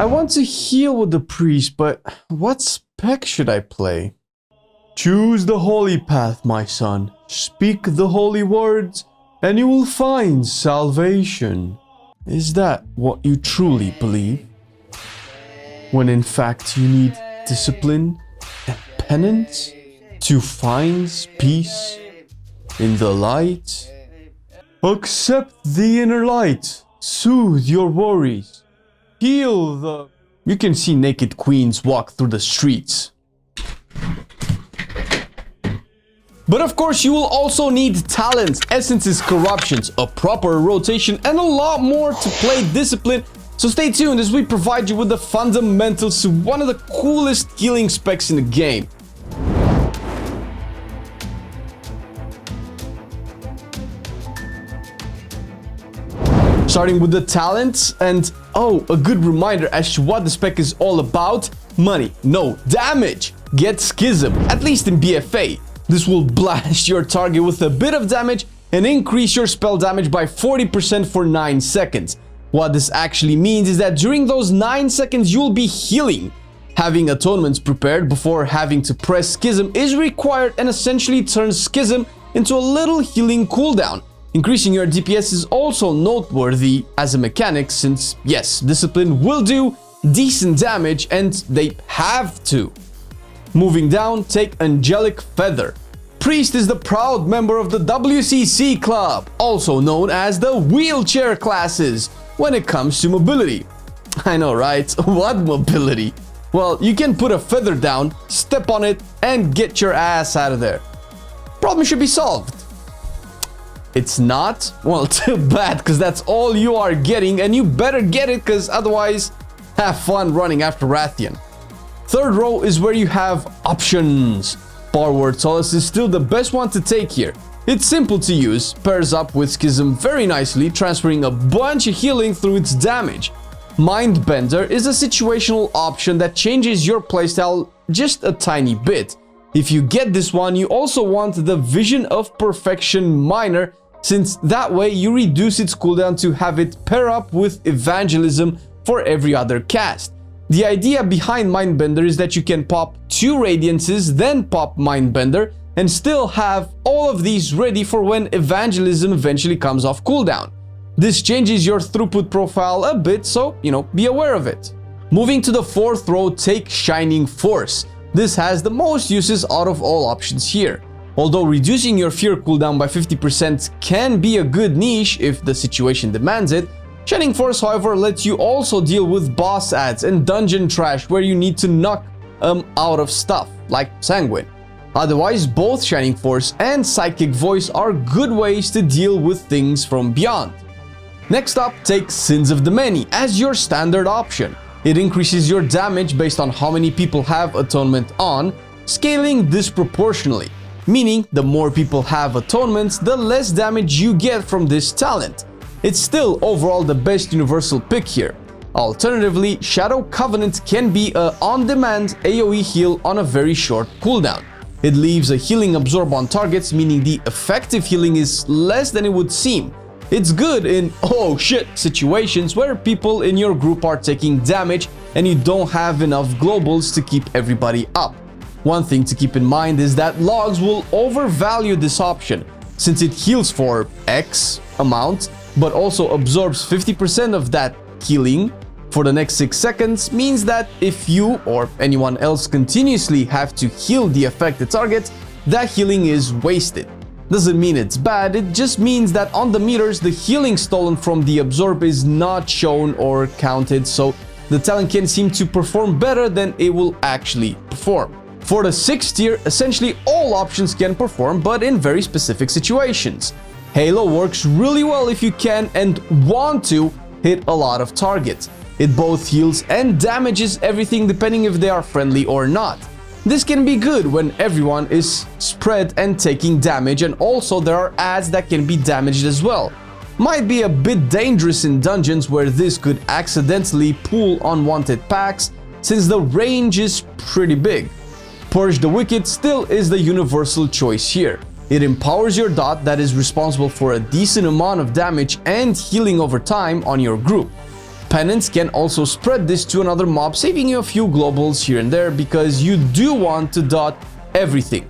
I want to heal with the priest, but what spec should I play? Choose the holy path, my son. Speak the holy words, and you will find salvation. Is that what you truly believe? When in fact you need discipline and penance to find peace in the light? Accept the inner light. Soothe your worries. Heal the... You can see naked queens walk through the streets. But of course, you will also need talents, essences, corruptions, a proper rotation, and a lot more to play discipline. So stay tuned as we provide you with the fundamentals to one of the coolest healing specs in the game. Starting with the talents, and oh, a good reminder as to what the spec is all about. Money, no damage. Get Schism, at least in BFA. This will blast your target with a bit of damage and increase your spell damage by 40% for 9 seconds. What this actually means is that during those 9 seconds you'll be healing. Having atonements prepared before having to press Schism is required and essentially turns Schism into a little healing cooldown. Increasing your DPS is also noteworthy as a mechanic since, yes, Discipline will do decent damage and they have to. Moving down, take Angelic Feather. Priest is the proud member of the WCC Club, also known as the wheelchair classes, when it comes to mobility. I know, right? What mobility? Well, you can put a feather down, step on it, and get your ass out of there. Problem should be solved. It's not? Well, too bad, because that's all you are getting, and you better get it, because otherwise, have fun running after Rathian. Third row is where you have options. Barward Solace is still the best one to take here. It's simple to use, pairs up with Schism very nicely, transferring a bunch of healing through its damage. Mindbender is a situational option that changes your playstyle just a tiny bit. If you get this one, you also want the Vision of Perfection Minor, since that way you reduce its cooldown to have it pair up with Evangelism for every other cast. The idea behind Mindbender is that you can pop 2 Radiances, then pop Mindbender, and still have all of these ready for when Evangelism eventually comes off cooldown. This changes your throughput profile a bit, so, be aware of it. Moving to the 4th row, take Shining Force. This has the most uses out of all options here. Although reducing your fear cooldown by 50% can be a good niche if the situation demands it, Shining Force, however, lets you also deal with boss ads and dungeon trash where you need to knock out of stuff, like Sanguine. Otherwise, both Shining Force and Psychic Voice are good ways to deal with things from beyond. Next up, take Sins of the Many as your standard option. It increases your damage based on how many people have Atonement on, scaling disproportionately, meaning the more people have Atonements, the less damage you get from this talent. It's still overall the best universal pick here. Alternatively, Shadow Covenant can be a on-demand AoE heal on a very short cooldown. It leaves a healing absorb on targets, meaning the effective healing is less than it would seem. It's good in oh shit situations where people in your group are taking damage and you don't have enough globals to keep everybody up. One thing to keep in mind is that logs will overvalue this option, since it heals for X amount, but also absorbs 50% of that healing for the next 6 seconds, means that if you or anyone else continuously have to heal the affected target, that healing is wasted. Doesn't mean it's bad, it just means that on the meters the healing stolen from the absorb is not shown or counted, so the talent can seem to perform better than it will actually perform. For the 6th tier, essentially all options can perform, but in very specific situations. Halo works really well if you can and want to hit a lot of targets. It both heals and damages everything depending if they are friendly or not. This can be good when everyone is spread and taking damage, and also there are ads that can be damaged as well. Might be a bit dangerous in dungeons where this could accidentally pull unwanted packs, since the range is pretty big. Purge the Wicked still is the universal choice here. It empowers your dot that is responsible for a decent amount of damage and healing over time on your group. Penance can also spread this to another mob, saving you a few globals here and there because you do want to dot everything.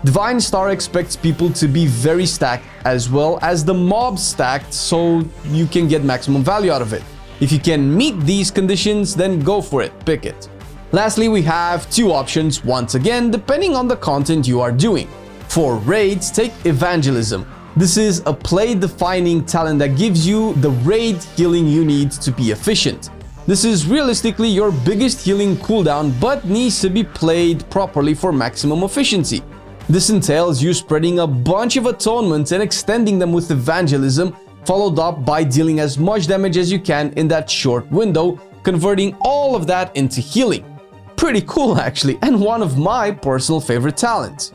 Divine Star expects people to be very stacked as well as the mob stacked so you can get maximum value out of it. If you can meet these conditions, then go for it, pick it. Lastly, we have two options once again depending on the content you are doing. For raids, take Evangelism. This is a play-defining talent that gives you the raid healing you need to be efficient. This is realistically your biggest healing cooldown but needs to be played properly for maximum efficiency. This entails you spreading a bunch of atonements and extending them with Evangelism, followed up by dealing as much damage as you can in that short window, converting all of that into healing. Pretty cool actually, and one of my personal favorite talents.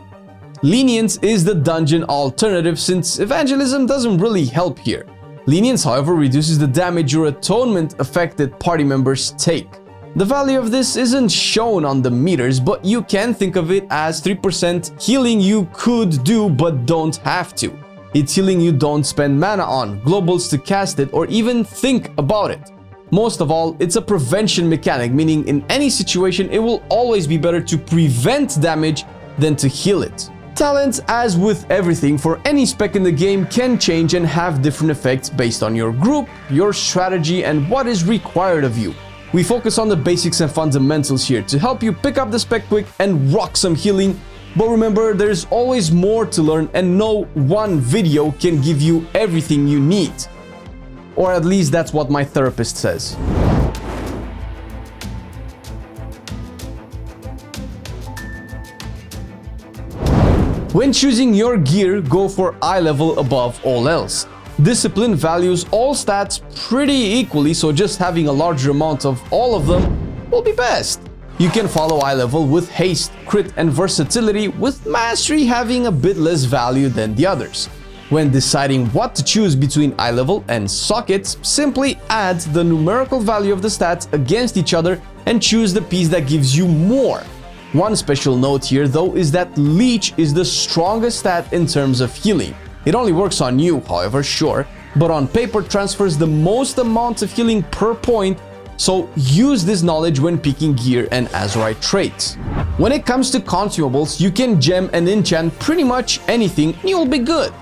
Lenience is the dungeon alternative since Evangelism doesn't really help here. Lenience, however, reduces the damage your atonement-affected party members take. The value of this isn't shown on the meters, but you can think of it as 3% healing you could do but don't have to. It's healing you don't spend mana on, globals to cast it, or even think about it. Most of all, it's a prevention mechanic, meaning in any situation it will always be better to prevent damage than to heal it. Talents, as with everything for any spec in the game, can change and have different effects based on your group, your strategy, and what is required of you. We focus on the basics and fundamentals here to help you pick up the spec quick and rock some healing, but remember there's always more to learn and no one video can give you everything you need. Or at least that's what my therapist says. When choosing your gear, go for eye level above all else. Discipline values all stats pretty equally, so just having a larger amount of all of them will be best. You can follow eye level with haste, crit, and versatility, with mastery having a bit less value than the others. When deciding what to choose between eye level and sockets, simply add the numerical value of the stats against each other and choose the piece that gives you more. One special note here though is that Leech is the strongest stat in terms of healing. It only works on you, however, sure, but on paper transfers the most amount of healing per point, so use this knowledge when picking gear and Azurite traits. When it comes to consumables, you can gem and enchant pretty much anything and you'll be good.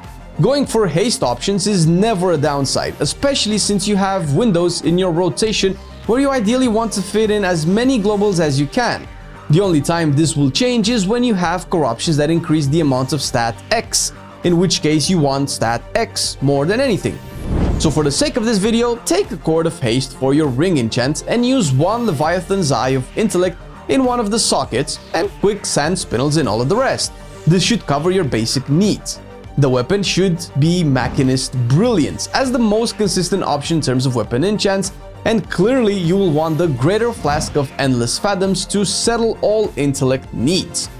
Going for haste options is never a downside, especially since you have windows in your rotation where you ideally want to fit in as many globals as you can. The only time this will change is when you have corruptions that increase the amount of stat X, in which case you want stat X more than anything. So for the sake of this video, take a Chord of Haste for your ring enchant and use one Leviathan's Eye of Intellect in one of the sockets and quick sand spinels in all of the rest. This should cover your basic needs. The weapon should be Machinist Brilliance as the most consistent option in terms of weapon enchants, and clearly you will want the Greater Flask of Endless Fathoms to settle all intellect needs.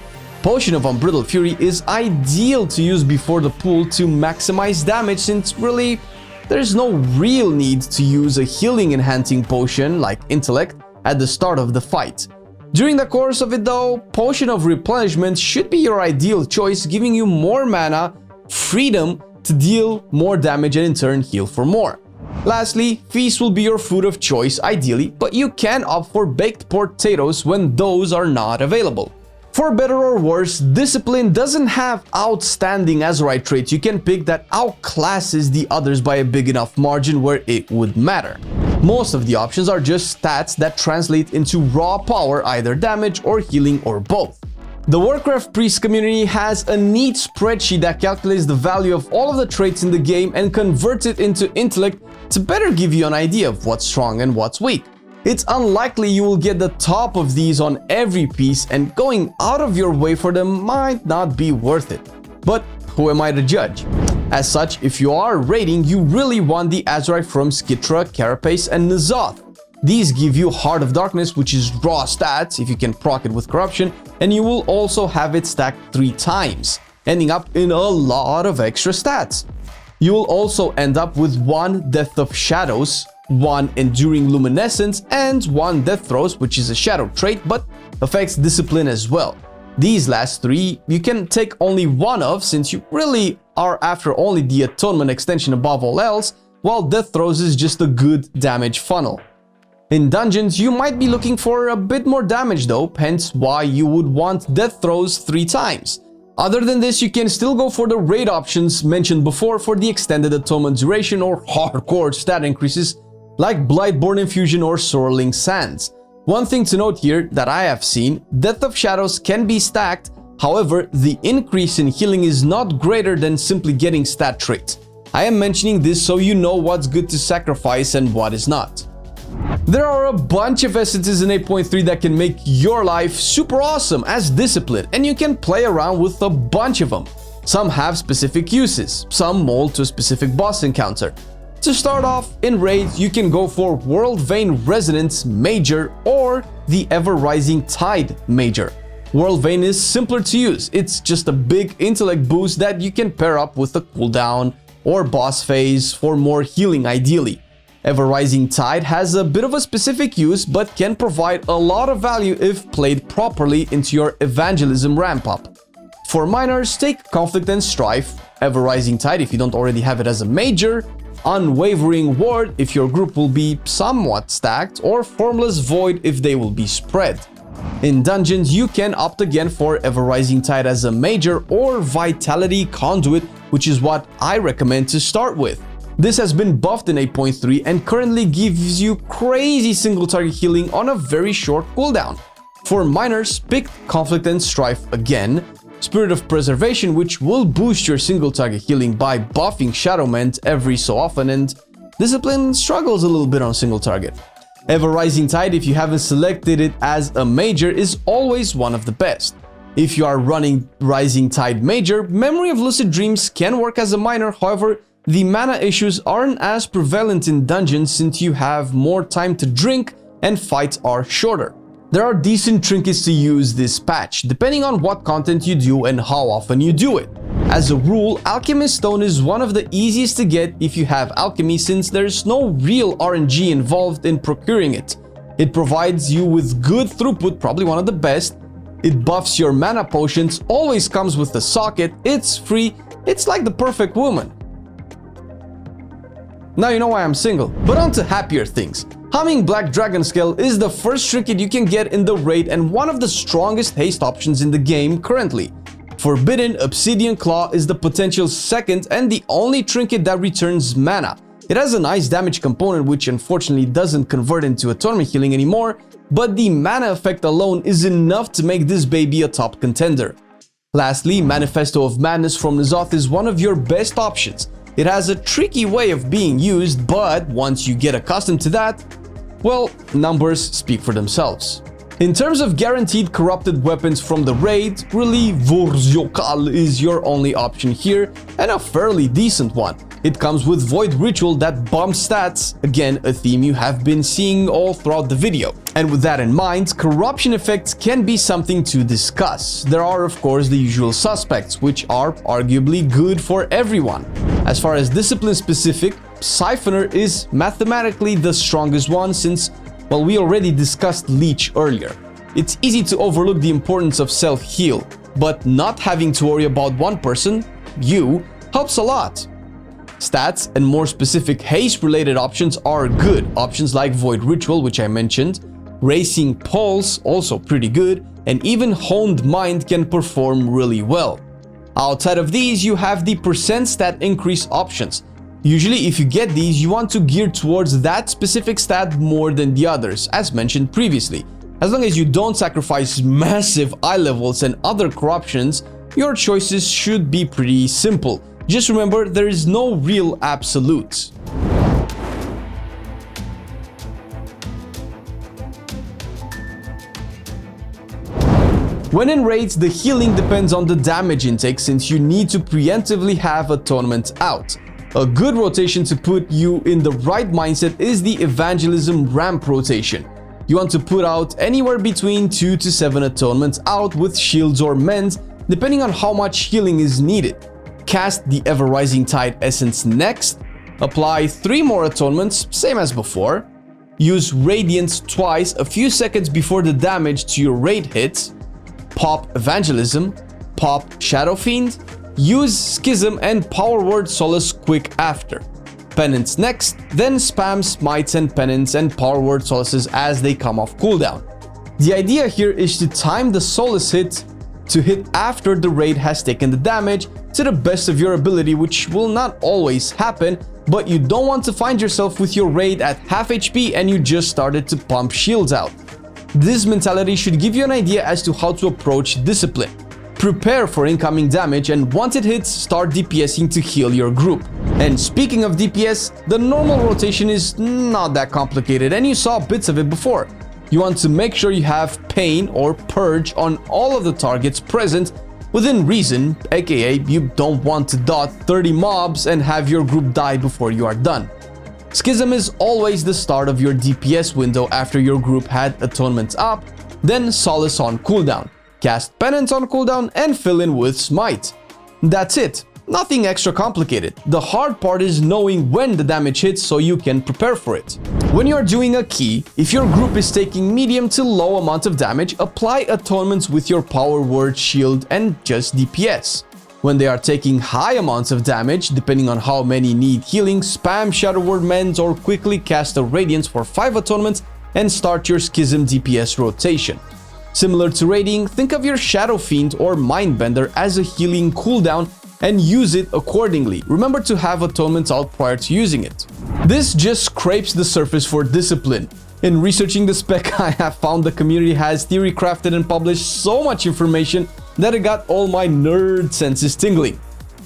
Potion of Unbridled Fury is ideal to use before the pool to maximize damage, since really there's no real need to use a healing enhancing potion like Intellect at the start of the fight. During the course of it though, Potion of Replenishment should be your ideal choice, giving you more mana, freedom to deal more damage and in turn heal for more. Lastly, Feast will be your food of choice ideally, but you can opt for baked potatoes when those are not available. For better or worse, Discipline doesn't have outstanding Azurite traits you can pick that outclasses the others by a big enough margin where it would matter. Most of the options are just stats that translate into raw power, either damage or healing or both. The Warcraft Priest community has a neat spreadsheet that calculates the value of all of the traits in the game and converts it into intellect to better give you an idea of what's strong and what's weak. It's unlikely you will get the top of these on every piece, and going out of your way for them might not be worth it. But who am I to judge? As such, if you are raiding, you really want the Azurite from Skitra, Carapace, and N'Zoth. These give you Heart of Darkness, which is raw stats if you can proc it with Corruption, and you will also have it stacked 3 times, ending up in a lot of extra stats. You will also end up with 1 Death of Shadows, 1 Enduring Luminescence, and 1 Death Throes, which is a shadow trait but affects Discipline as well. These last 3 you can take only one of, since you really are after only the Atonement extension above all else, while Death Throes is just a good damage funnel. In dungeons, you might be looking for a bit more damage though, hence why you would want death throws 3 times. Other than this, you can still go for the raid options mentioned before for the extended atonement duration or hardcore stat increases like Blightborn Infusion or Swirling Sands. One thing to note here that I have seen, Death of Shadows can be stacked, however, the increase in healing is not greater than simply getting stat traits. I am mentioning this so you know what's good to sacrifice and what is not. There are a bunch of essences in 8.3 that can make your life super awesome as discipline, and you can play around with a bunch of them. Some have specific uses, some mold to a specific boss encounter. To start off, in raids you can go for World Vein Resonance Major or the Ever Rising Tide Major. World Vein is simpler to use, it's just a big intellect boost that you can pair up with a cooldown or boss phase for more healing ideally. Ever Rising Tide has a bit of a specific use but can provide a lot of value if played properly into your evangelism ramp up. For minors, take Conflict and Strife, Ever Rising Tide if you don't already have it as a major, Unwavering Ward if your group will be somewhat stacked, or Formless Void if they will be spread. In dungeons, you can opt again for Ever Rising Tide as a major or Vitality Conduit, which is what I recommend to start with. This has been buffed in 8.3 and currently gives you crazy single target healing on a very short cooldown. For minors, pick Conflict and Strife again, Spirit of Preservation, which will boost your single target healing by buffing Shadowmend every so often, and Discipline struggles a little bit on single target. Ever Rising Tide, if you haven't selected it as a major, is always one of the best. If you are running Rising Tide Major, Memory of Lucid Dreams can work as a minor, however, the mana issues aren't as prevalent in dungeons since you have more time to drink and fights are shorter. There are decent trinkets to use this patch, depending on what content you do and how often you do it. As a rule, Alchemist Stone is one of the easiest to get if you have alchemy since there's no real RNG involved in procuring it. It provides you with good throughput, probably one of the best. It buffs your mana potions, always comes with a socket, it's free, it's like the perfect woman. Now you know why I'm single. But on to happier things. Humming Black Dragon Scale is the first trinket you can get in the raid and one of the strongest haste options in the game currently. Forbidden Obsidian Claw is the potential second and the only trinket that returns mana. It has a nice damage component which unfortunately doesn't convert into atonement healing anymore, but the mana effect alone is enough to make this baby a top contender. Lastly, Manifesto of Madness from N'Zoth is one of your best options. It has a tricky way of being used, but once you get accustomed to that, well, numbers speak for themselves. In terms of guaranteed corrupted weapons from the raid, really Vorzyokal is your only option here, and a fairly decent one. It comes with Void Ritual that bumps stats, again a theme you have been seeing all throughout the video. And with that in mind, corruption effects can be something to discuss. There are of course the usual suspects, which are arguably good for everyone. As far as discipline specific, Siphoner is mathematically the strongest one since, well, we already discussed Leech earlier. It's easy to overlook the importance of self-heal, but not having to worry about one person, you, helps a lot. Stats and more specific haste-related options are good. Options like Void Ritual, which I mentioned, Racing Pulse, also pretty good, and even Honed Mind can perform really well. Outside of these, you have the percent stat increase options. Usually, if you get these, you want to gear towards that specific stat more than the others, as mentioned previously. As long as you don't sacrifice massive eye levels and other corruptions, your choices should be pretty simple. Just remember, there is no real absolutes. When in raids, the healing depends on the damage intake since you need to preemptively have atonement out. A good rotation to put you in the right mindset is the evangelism ramp rotation. You want to put out anywhere between 2 to 7 atonements out with shields or mends, depending on how much healing is needed. Cast the Ever Rising Tide Essence next, apply 3 more atonements, same as before, use Radiance twice a few seconds before the damage to your raid hits, pop Evangelism, pop Shadow Fiend, use Schism and Power Word Solace quick after. Penance next, then spam smites and penance and power word solaces as they come off cooldown. The idea here is to time the solace hit to hit after the raid has taken the damage to the best of your ability, which will not always happen, but you don't want to find yourself with your raid at half HP and you just started to pump shields out. This mentality should give you an idea as to how to approach discipline. Prepare for incoming damage, and once it hits, start DPSing to heal your group. And speaking of DPS, the normal rotation is not that complicated and you saw bits of it before. You want to make sure you have Pain or Purge on all of the targets present within reason, aka you don't want to dot 30 mobs and have your group die before you are done. Schism is always the start of your DPS window after your group had Atonement up, then Solace on cooldown, cast Penance on cooldown, and fill in with Smite. That's it. Nothing extra complicated. The hard part is knowing when the damage hits so you can prepare for it. When you're doing a key, if your group is taking medium to low amount of damage, apply atonements with your power word shield and just DPS. When they are taking high amounts of damage, depending on how many need healing, spam Shadow Word Mends or quickly cast a Radiance for 5 atonements and start your Schism DPS rotation. Similar to raiding, think of your Shadow Fiend or Mindbender as a healing cooldown and use it accordingly. Remember to have atonements out prior to using it. This just scrapes the surface for discipline. In researching the spec, I have found the community has theory crafted and published so much information that it got all my nerd senses tingling.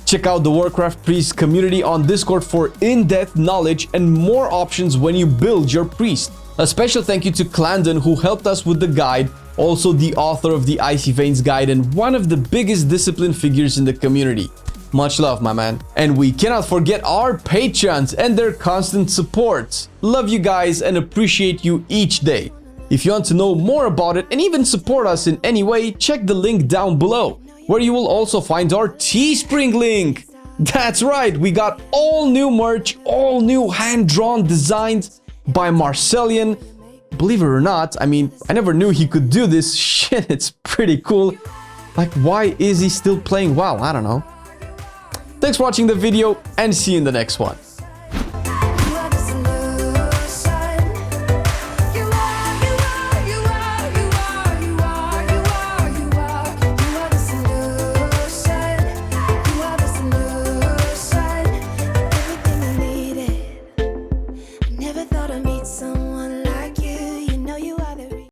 Check out the Warcraft Priest community on Discord for in-depth knowledge and more options when you build your priest. A special thank you to Clandon who helped us with the guide, also the author of the Icy Veins guide and one of the biggest discipline figures in the community. Much love, my man. And we cannot forget our Patreons and their constant support. Love you guys and appreciate you each day. If you want to know more about it and even support us in any way, check the link down below, where you will also find our Teespring link. That's right, we got all new merch, all new hand-drawn designs by Marcelian. Believe it or not, I mean, I never knew he could do this. Shit, it's pretty cool. Like, why is he still playing WoW? I don't know. Thanks for watching the video and see you in the next one.